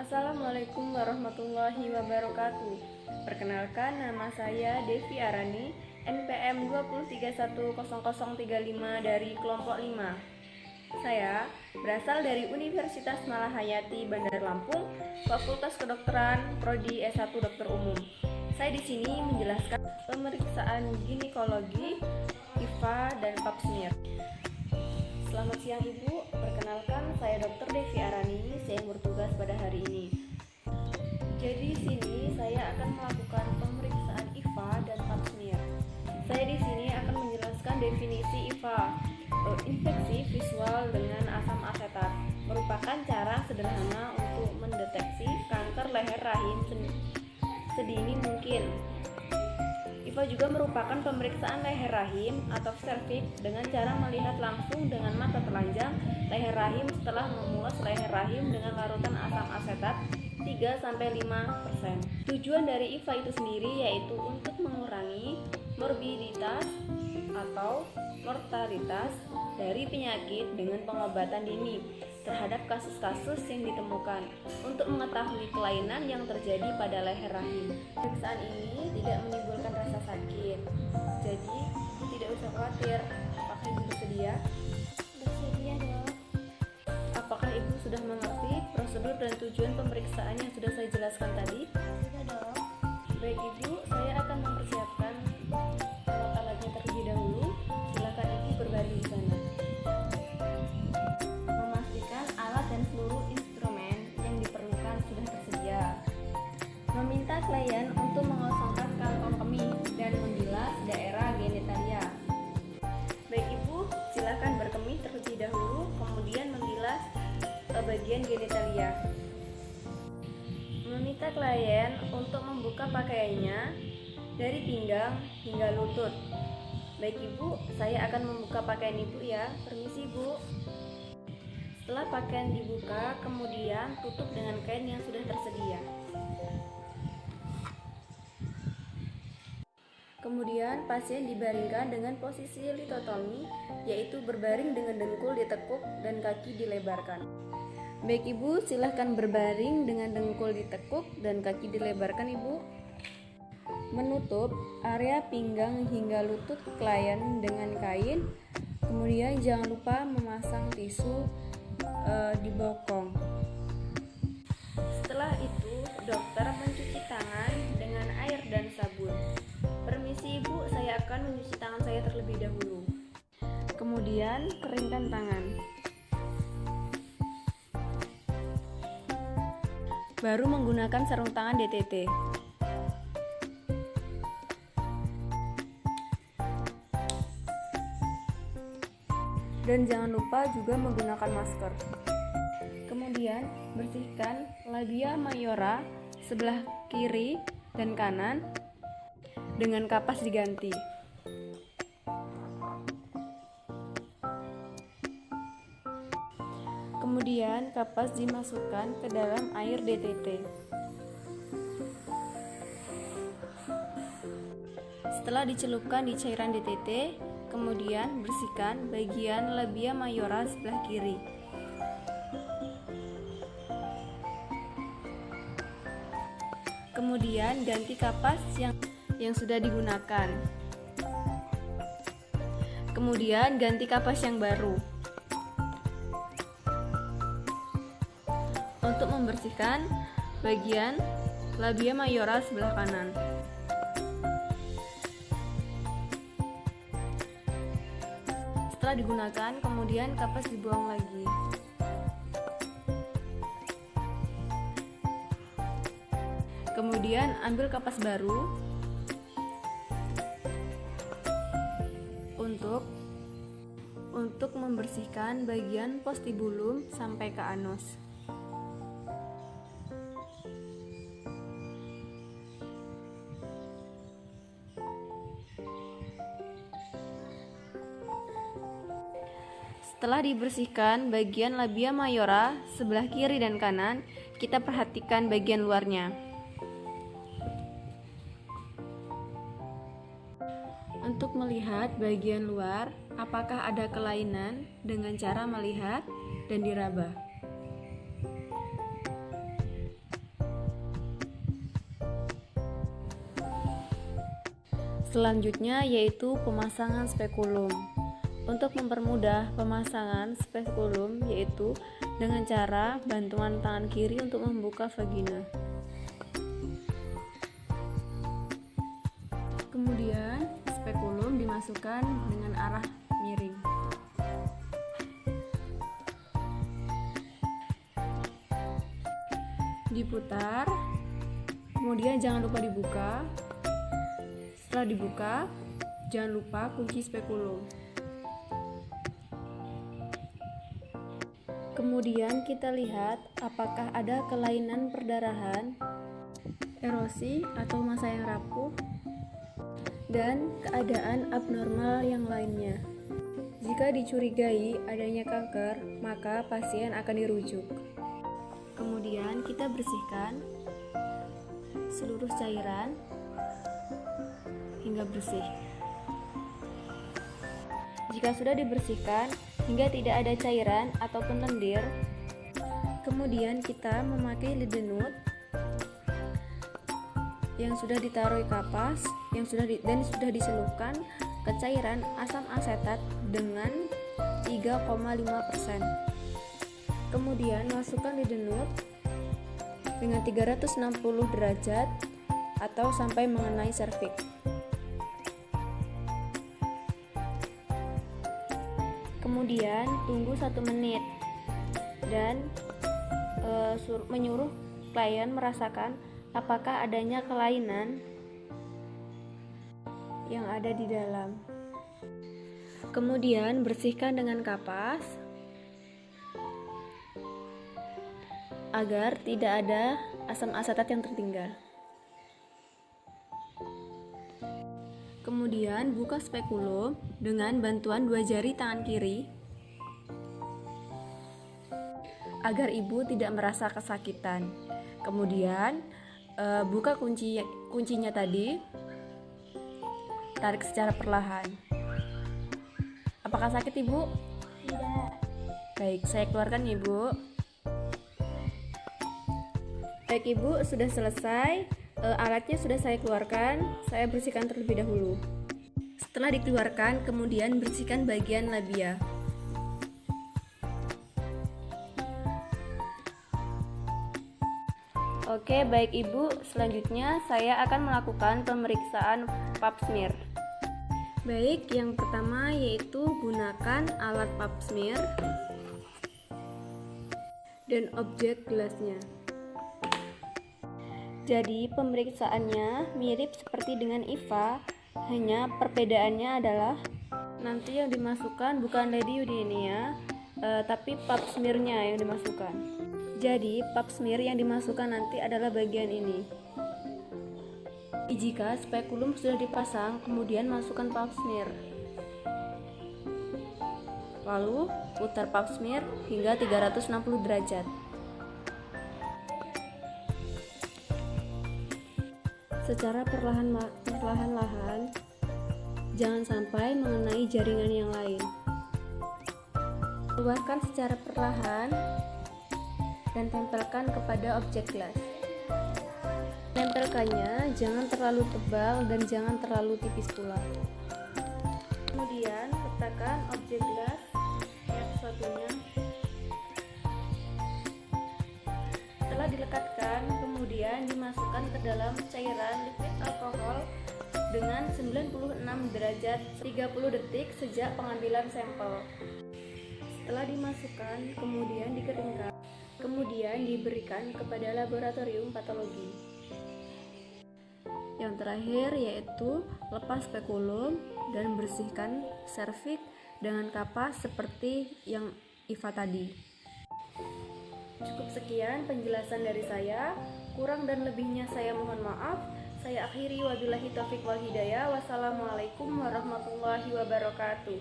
Assalamualaikum warahmatullahi wabarakatuh. Perkenalkan, nama saya Devi Arani, NPM 2310035 dari kelompok 5. Saya berasal dari Universitas Malahayati Bandar Lampung, Fakultas Kedokteran, Prodi S1 Dokter Umum. Saya di sini menjelaskan pemeriksaan ginekologi, IVA, dan pap smear. Selamat siang Ibu, perkenalkan saya Dr. Devi Arani, saya yang bertugas pada hari ini. Jadi di sini saya akan melakukan pemeriksaan IVA dan pap smear. Saya di sini akan menjelaskan definisi IVA. Infeksi visual dengan asam asetat merupakan cara sederhana untuk mendeteksi kanker leher rahim sedini mungkin. IVA juga merupakan pemeriksaan leher rahim atau serviks dengan cara melihat langsung dengan mata telanjang leher rahim setelah memuas leher rahim dengan larutan asam asetat 3-5%. Tujuan dari IVA itu sendiri yaitu untuk mengurangi morbiditas atau mortalitas dari penyakit dengan pengobatan dini terhadap kasus-kasus yang ditemukan untuk mengetahui kelainan yang terjadi pada leher rahim. Pemeriksaan ini tidak menimbulkan rasa sakit, jadi Ibu tidak usah khawatir. Apakah Ibu bersedia? Bersedia dong. Apakah Ibu sudah mengerti prosedur dan tujuan pemeriksaan yang sudah saya jelaskan tadi? Sudah dong. Baik Ibu, saya akan mempersiapkan alat-alatnya terlebih dahulu. Silakan Ibu berbaring di sana. Memastikan alat dan seluruh instrumen yang diperlukan sudah tersedia. Meminta klien untuk mengosongkan kantong kemih dan membilas daerah genitalia. Baik Ibu, silakan berkemih terlebih dahulu, kemudian membilas bagian genitalia. Meminta klien untuk membuka pakaiannya dari pinggang hingga lutut. Baik Ibu, saya akan membuka pakaian Ibu ya. Permisi Bu. Setelah pakaian dibuka, kemudian tutup dengan kain yang sudah tersedia. Kemudian pasien dibaringkan dengan posisi litotomi, yaitu berbaring dengan dengkul ditekuk dan kaki dilebarkan. Baik Ibu, silahkan berbaring dengan dengkul ditekuk dan kaki dilebarkan Ibu. Menutup area pinggang hingga lutut klien dengan kain. Kemudian jangan lupa memasang tisu di bokong. Setelah itu, dokter mencuci tangan dengan air dan sabun. Permisi Ibu, saya akan mencuci tangan saya terlebih dahulu. Kemudian keringkan tangan. Baru menggunakan sarung tangan DTT. Dan jangan lupa juga menggunakan masker. Kemudian bersihkan labia mayora sebelah kiri dan kanan dengan kapas diganti. Kemudian kapas dimasukkan ke dalam air DTT. Setelah dicelupkan di cairan DTT, kemudian bersihkan bagian labia mayora sebelah kiri. Kemudian ganti kapas yang sudah digunakan. Kemudian ganti kapas yang baru. Untuk membersihkan bagian labia mayora sebelah kanan. Setelah digunakan, kemudian kapas dibuang lagi. Kemudian ambil kapas baru untuk membersihkan bagian postibulum sampai ke anus. Setelah dibersihkan bagian labia mayora sebelah kiri dan kanan, kita perhatikan bagian luarnya. Untuk melihat bagian luar, apakah ada kelainan dengan cara melihat dan diraba. Selanjutnya yaitu pemasangan spekulum. Untuk mempermudah pemasangan spekulum yaitu dengan cara bantuan tangan kiri untuk membuka vagina. Kemudian spekulum dimasukkan dengan arah miring. Diputar, kemudian jangan lupa dibuka. Setelah dibuka, jangan lupa kunci spekulum. Kemudian kita lihat apakah ada kelainan perdarahan, erosi atau massa yang rapuh, dan keadaan abnormal yang lainnya. Jika dicurigai adanya kanker, maka pasien akan dirujuk. Kemudian kita bersihkan seluruh cairan hingga bersih. Jika sudah dibersihkan hingga tidak ada cairan ataupun lendir, kemudian kita memakai lidenut yang sudah ditaruh kapas dan sudah diselupkan ke cairan asam asetat dengan 3,5%. Kemudian masukkan lidenut dengan 360 derajat atau sampai mengenai serviks. Kemudian tunggu 1 menit dan menyuruh klien merasakan apakah adanya kelainan yang ada di dalam. Kemudian bersihkan dengan kapas agar tidak ada asam asetat yang tertinggal. Kemudian buka spekulum dengan bantuan 2 jari tangan kiri agar ibu tidak merasa kesakitan. Kemudian buka kuncinya tadi, tarik secara perlahan. Apakah sakit ibu? Tidak. Baik, saya keluarkan ya ibu. Baik ibu, sudah selesai. Alatnya sudah saya keluarkan, saya bersihkan terlebih dahulu. Setelah dikeluarkan, kemudian bersihkan bagian labia. Oke, baik ibu, selanjutnya saya akan melakukan pemeriksaan pap smear. Baik, yang pertama yaitu gunakan alat pap smear dan objek gelasnya. Jadi pemeriksaannya mirip seperti dengan IVA, hanya perbedaannya adalah nanti yang dimasukkan bukan lady Eudenia, tapi pap smear-nya yang dimasukkan. Jadi pap smear yang dimasukkan nanti adalah bagian ini. Jika spekulum sudah dipasang, kemudian masukkan pap smear. Lalu putar pap smear hingga 360 derajat. Secara perlahan-lahan, jangan sampai mengenai jaringan yang lain. Keluarkan secara perlahan dan tempelkan kepada objek gelas. Tempelkannya jangan terlalu tebal dan jangan terlalu tipis pula. Kemudian letakkan objek gelas yang satunya. Setelah dilekatkan, kemudian dimasukkan ke dalam cairan liquid alkohol dengan 96 derajat 30 detik sejak pengambilan sampel. Setelah dimasukkan, kemudian dikeringkan, kemudian diberikan kepada laboratorium patologi. Yang terakhir yaitu lepas spekulum dan bersihkan serviks dengan kapas seperti yang IVA tadi. Cukup sekian penjelasan dari saya. Kurang dan lebihnya saya mohon maaf. Saya akhiri, wabillahi taufiq wal hidayah. Wassalamualaikum warahmatullahi wabarakatuh.